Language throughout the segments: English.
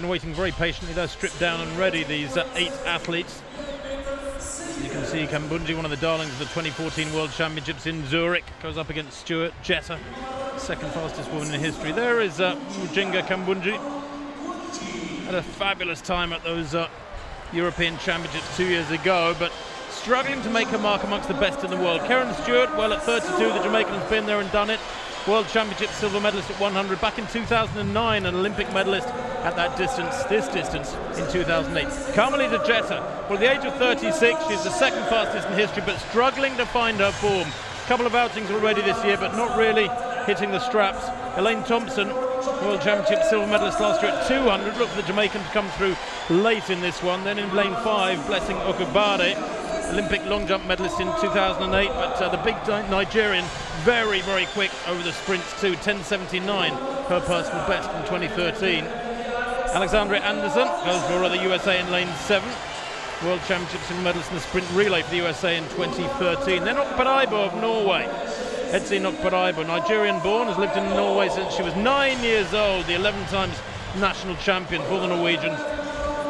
Been waiting very patiently. They're stripped down and ready, these 8 athletes. You can see Kambundji, one of the darlings of the 2014 World Championships in Zurich, goes up against Stewart Jetta, second fastest woman in history. There is Mujinga Kambundji. Had a fabulous time at those European Championships 2 years ago, but struggling to make her mark amongst the best in the world. Karen Stewart, well, at 32, the Jamaican has been there and done it. World Championship silver medalist at 100, back in 2009, an Olympic medalist at that distance, this distance, in 2008. Carmelita Jetta, well, at the age of 36, she's the second fastest in history, but struggling to find her form. A couple of outings already this year, but not really hitting the straps. Elaine Thompson, World Championship silver medalist last year at 200, look for the Jamaican to come through late in this one. Then in lane 5, Blessing Okubade, Olympic long jump medalist in 2008, but the big Nigerian, very, very quick over the sprints too, 10:79, her personal best in 2013. Alexandria Anderson goes for the USA in lane 7, World Championship silver medalist in the sprint relay for the USA in 2013. Then Okparaibo of Norway, Etsy Okparaibo, Nigerian born, has lived in Norway since she was 9 years old, the 11 times national champion for the Norwegians.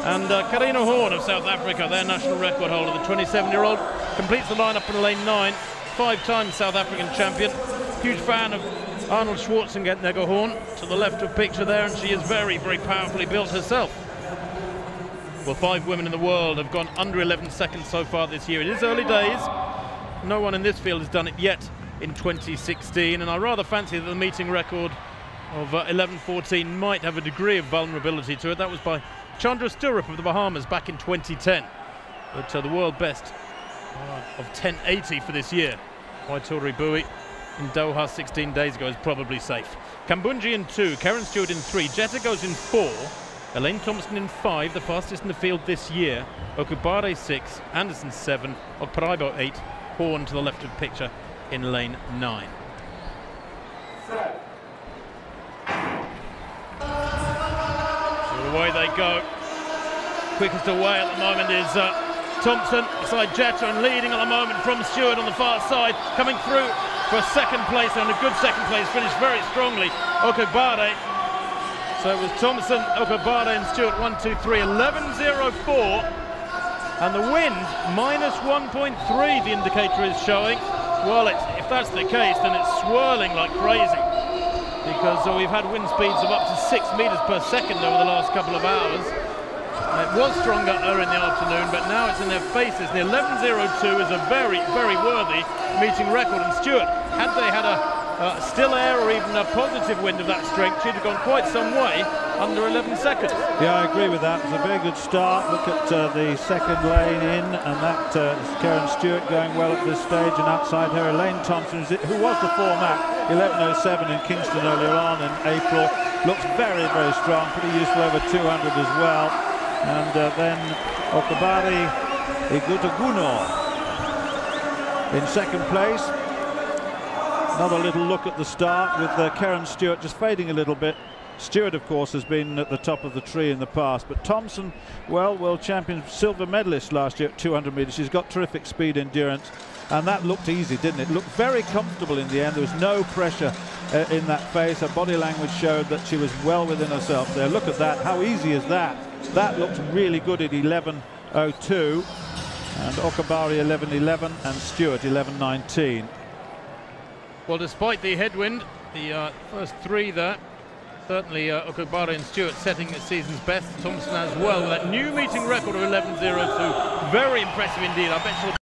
And Karina Horn of South Africa, their national record holder, the 27-year-old, completes the lineup in lane 9, 5-time South African champion. Huge fan of Arnold Schwarzenegger Horn, to the left of picture there, and she is very, very powerfully built herself. Well, 5 women in the world have gone under 11 seconds so far this year. It is early days. No one in this field has done it yet in 2016, and I rather fancy that the meeting record of 11:14 might have a degree of vulnerability to it. That was by Chandra Stirrup of the Bahamas back in 2010. But the world best of 10:80 for this year by Tori Bui in Doha 16 days ago is probably safe. Kambundji in 2, Karen Stewart in 3, Jetta goes in 4, Elaine Thompson in 5, the fastest in the field this year, Okubade 6, Anderson 7, Okparaibo 8, Horn to the left of picture in lane 9. Away they go. Quickest away at the moment is Thompson beside Jetta, and leading at the moment from Stewart on the far side, coming through for a second place, and a good second place finish very strongly, Okubade. So it was Thompson, Okubade and Stewart, 1, 2, 3, 11:04, and the wind minus 1.3 the indicator is showing. Well, if that's the case, then it's swirling like crazy, because we've had wind speeds of up to 6 meters per second over the last couple of hours. It was stronger in the afternoon, but now it's in their faces. The 11:02 is a very, very worthy meeting record, and Stewart, had they had a still air or even a positive wind of that strength, she'd have gone quite some way under 11 seconds. Yeah, I agree with that. It was a very good start. Look at the second lane in, and that is Karen Stewart going well at this stage, and outside her Elaine Thompson, who was the form at 11:07 in Kingston earlier on in April, looks very, very strong, pretty useful over 200 as well. And then Okubade Igutoguno in second place. Another little look at the start with Karen Stewart just fading a little bit. Stewart, of course, has been at the top of the tree in the past, but Thompson, well, world champion, silver medalist last year at 200 meters. She's got terrific speed, endurance, and that looked easy, didn't it? It looked very comfortable in the end. There was no pressure in that face. Her body language showed that she was well within herself there. Look at that. How easy is that? That looked really good at 11:02, and Okubade 11:11 and Stewart 11:19. Well, despite the headwind, the first 3 there, certainly Okubade and Stewart setting the season's best. Thompson as well with that new meeting record of 11:02. Very impressive indeed. I bet she'll